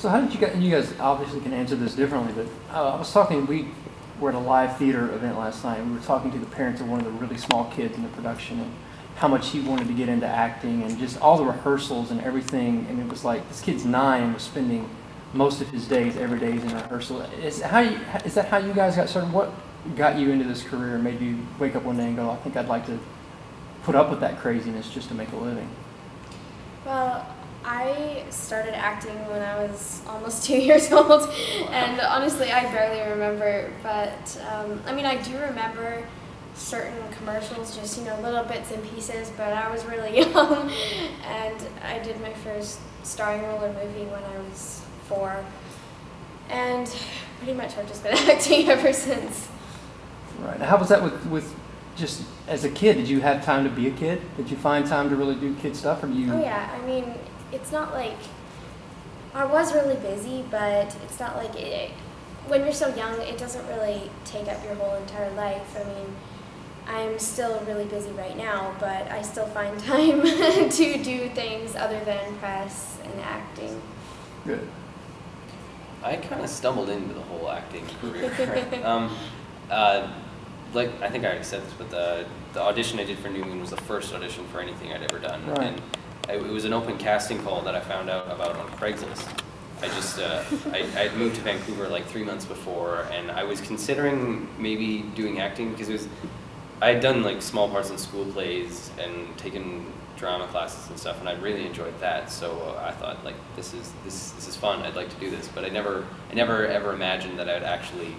So how did you guys, and you guys obviously can answer this differently, but I was talking, we were at a live theater event last night, and we were talking to the parents of one of the really small kids in the production, and how much he wanted to get into acting, and just all the rehearsals and everything, and it was like, this kid's 9 and was spending most of his days, every day in rehearsal. Is that how you guys got started? What got you into this career and made you wake up one day and go, I think I'd like to put up with that craziness just to make a living? Well, I started acting when I was almost 2 years old, and honestly I barely remember, but I mean I do remember certain commercials, just little bits and pieces, but I was really young, and I did my first starring role in a movie when I was 4, and pretty much I've just been acting ever since. Right. How was that with just as a kid? Did you have time to be a kid? Did you find time to really do kid stuff, or do you? Oh yeah, I mean, it's not like I was really busy, but it's not like when you're so young, it doesn't really take up your whole entire life. I mean, I'm still really busy right now, but I still find time to do things other than press and acting. Good. I kind of stumbled into the whole acting career. Like, I think I already said this, but the audition I did for New Moon was the first audition for anything I'd ever done. Right. And it was an open casting call that I found out about on Craigslist. I just, I'd moved to Vancouver like 3 months before, and I was considering maybe doing acting because I had done like small parts in school plays and taken drama classes and stuff, and I really enjoyed that. So I thought, like, this is fun. I'd like to do this, but I never ever imagined that I'd actually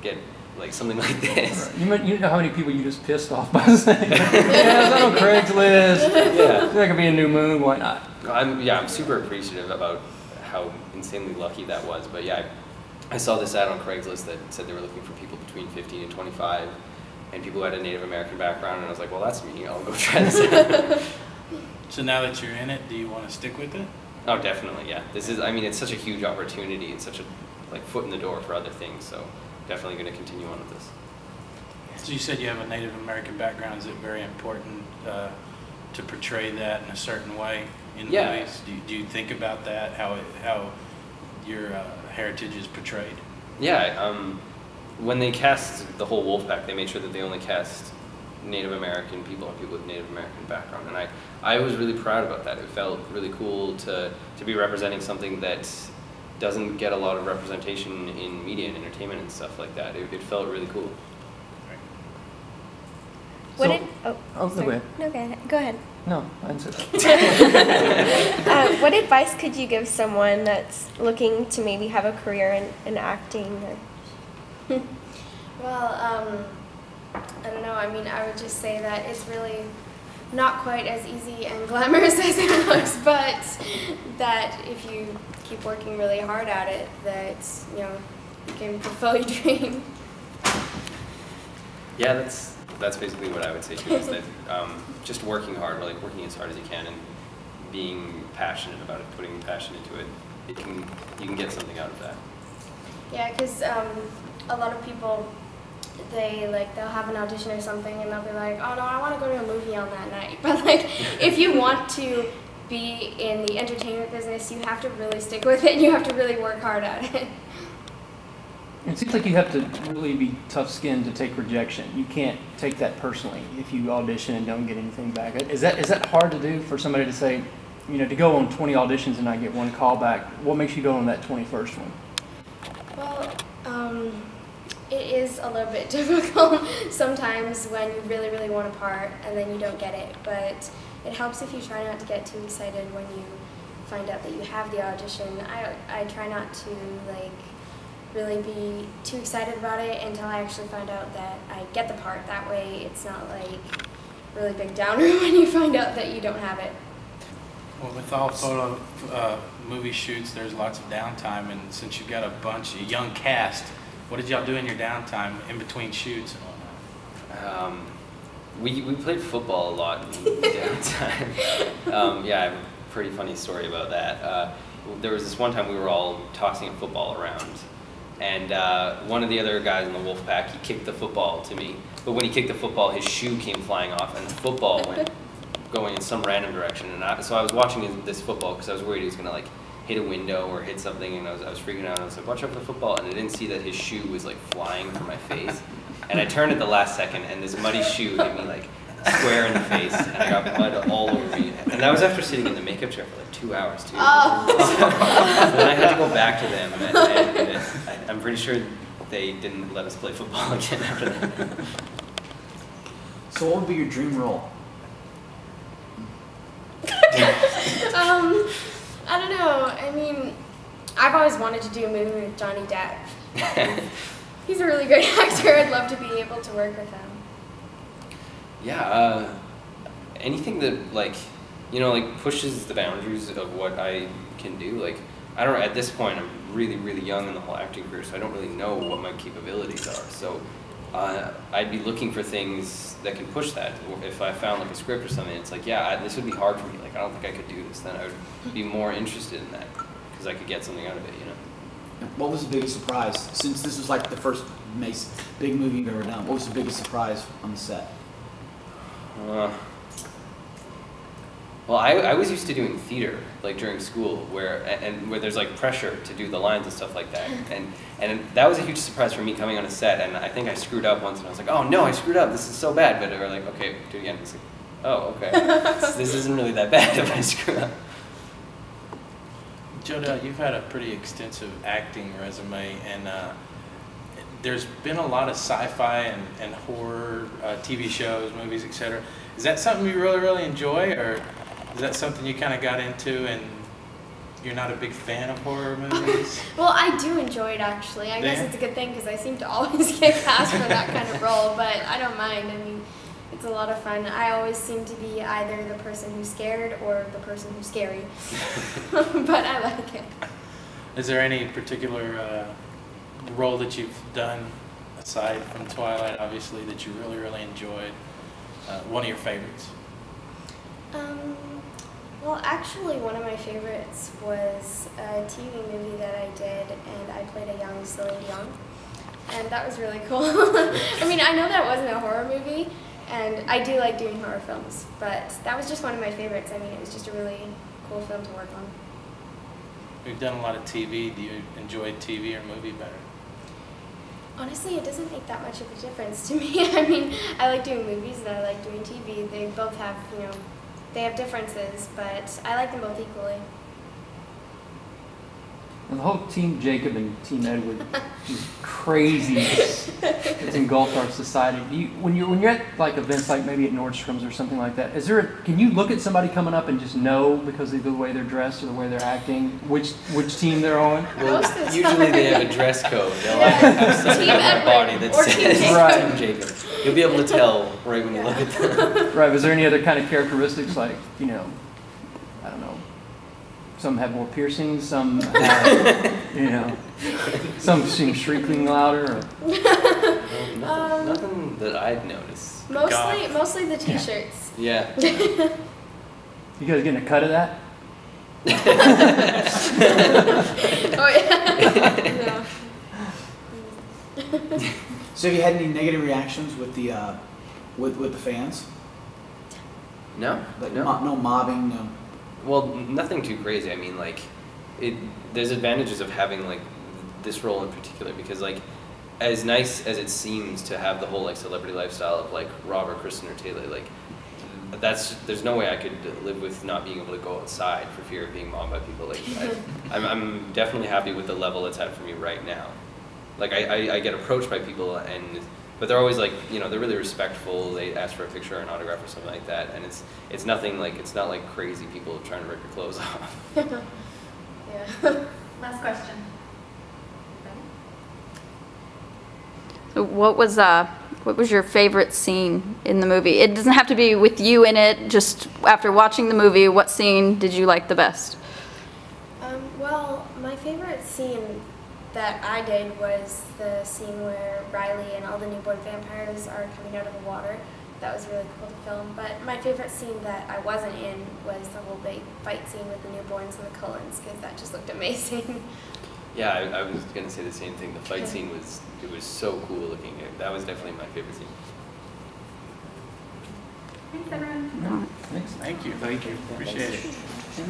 get like something like this. Right. You know how many people you just pissed off by saying, yeah, is that on Craigslist? Yeah, that could be a New Moon. Why not? I'm super appreciative about how insanely lucky that was. But yeah, I saw this ad on Craigslist that said they were looking for people between 15 and 25. And people who had a Native American background, and I was like, well, that's me. I'll go try this out. So now that you're in it, do you want to stick with it? Oh, definitely, yeah. It's such a huge opportunity and such a foot in the door for other things. So definitely going to continue on with this. So you said you have a Native American background. Is it very important to portray that in a certain way in movies? Do you think about that, how your heritage is portrayed? Yeah. When they cast the whole Wolfpack, they made sure that they only cast Native American people and people with Native American background, and I was really proud about that. It felt really cool to be representing something that doesn't get a lot of representation in media and entertainment and stuff like that. It felt really cool. Go ahead. No, go ahead. No, answer that. What advice could you give someone that's looking to maybe have a career in acting? Well, I don't know. I mean, I would just say that it's really not quite as easy and glamorous as it looks, but that if you keep working really hard at it, that you can fulfill your dream. Yeah, that's basically what I would say too. Is that just working hard, or like working as hard as you can, and being passionate about it, putting passion into it, you can get something out of that. Yeah, because a lot of people, they'll have an audition or something and they'll be like, oh no, I want to go to a movie on that night. But like, if you want to be in the entertainment business, you have to really stick with it and you have to really work hard at it. It seems like you have to really be tough-skinned to take rejection. You can't take that personally if you audition and don't get anything back. Is that hard to do for somebody to say, to go on 20 auditions and not get one call back? What makes you go on that 21st one? Well, it is a little bit difficult sometimes when you really, really want a part and then you don't get it. But it helps if you try not to get too excited when you find out that you have the audition. I try not to really be too excited about it until I actually find out that I get the part. That way it's not really big downer when you find out that you don't have it. Well, with all photo movie shoots, there's lots of downtime, and since you've got a young cast, what did y'all do in your downtime in between shoots and whatnot? We played football a lot in downtime. Yeah, I have a pretty funny story about that. There was this one time we were all tossing a football around, and one of the other guys in the Wolfpack, he kicked the football to me. But when he kicked the football, his shoe came flying off, and the football went going in some random direction. And so I was watching this football because I was worried he was going to hit a window or hit something, and I was freaking out. And I was like, watch out for the football, and I didn't see that his shoe was like flying from my face. And I turned at the last second, and this muddy shoe hit me like square in the face, and I got blood all over me. And that was after sitting in the makeup chair for like 2 hours too. Oh. Then I had to go back to them, and I'm pretty sure they didn't let us play football again after that. So what would be your dream role? I don't know. I mean, I've always wanted to do a movie with Johnny Depp. He's a really great actor. I'd love to be able to work with him. Yeah, anything that like, like pushes the boundaries of what I can do. Like, I don't know, at this point I'm really, really young in the whole acting career, so I don't really know what my capabilities are. So I'd be looking for things that can push that. If I found like a script or something, it's like, yeah, this would be hard for me. Like, I don't think I could do this. Then I would be more interested in that because I could get something out of it, What was the biggest surprise? Since this was like the first big movie you've ever done, what was the biggest surprise on the set? Well, I was used to doing theater, like during school, where there's like pressure to do the lines and stuff like that, and that was a huge surprise for me coming on a set. And I think I screwed up once, and I was like, oh no, I screwed up. This is so bad. But they were like, okay, do it again. It's like, oh, okay, this isn't really that bad if I screw up. Joda, you've had a pretty extensive acting resume, and there's been a lot of sci-fi and horror TV shows, movies, etc. Is that something you really, really enjoy, or is that something you kind of got into and you're not a big fan of horror movies? Well, I do enjoy it, actually. I guess it's a good thing because I seem to always get cast for that kind of role, but I don't mind. I mean, it's a lot of fun. I always seem to be either the person who's scared or the person who's scary, but I like it. Is there any particular role that you've done, aside from Twilight, obviously, that you really, really enjoyed? One of your favorites? Well, actually, one of my favorites was a TV movie that I did, and I played a young Celine Dion, and that was really cool. I mean, I know that wasn't a horror movie, and I do like doing horror films, but that was just one of my favorites. I mean, it was just a really cool film to work on. We've done a lot of TV. Do you enjoy TV or movie better? Honestly, it doesn't make that much of a difference to me. I mean, I like doing movies and I like doing TV. They both have, they have differences, but I like them both equally. And the whole Team Jacob and Team Edward is crazy. It's engulfed our society. When you're at like events like maybe at Nordstrom's or something like that, can you look at somebody coming up and just know because of the way they're dressed or the way they're acting which team they're on? Well, usually they have a dress code. They'll have something on their body that says Team Jacob. You'll be able to tell right when you look at them. Right. Was there any other kind of characteristics like, I don't know, some have more piercings, some have, some seem shrieking louder. Or... nothing that I'd noticed. Mostly the t-shirts. Yeah. You guys getting a cut of that? Oh yeah. No. So have you had any negative reactions with the with the fans? No. Like no. No mobbing. No. Well, nothing too crazy. I mean, like, there's advantages of having like this role in particular because like, as nice as it seems to have the whole like celebrity lifestyle of like Robert, Kristen, or Taylor, like there's no way I could live with not being able to go outside for fear of being mobbed by people. Like, I'm definitely happy with the level it's at for me right now. Like I get approached by people but they're always like, they're really respectful. They ask for a picture or an autograph or something like that, and it's nothing like, it's not like crazy people trying to rip your clothes off. Yeah. Last question. So what was your favorite scene in the movie? It doesn't have to be with you in it. Just after watching the movie, what scene did you like the best? Well, my favorite scene that I did was the scene where Riley and all the newborn vampires are coming out of the water. That was really cool to film. But my favorite scene that I wasn't in was the whole big fight scene with the newborns and the Cullens, because that just looked amazing. Yeah, I was going to say the same thing. The fight scene was so cool looking. That was definitely my favorite scene. Thanks, everyone. No, thanks. Thank you. Appreciate it.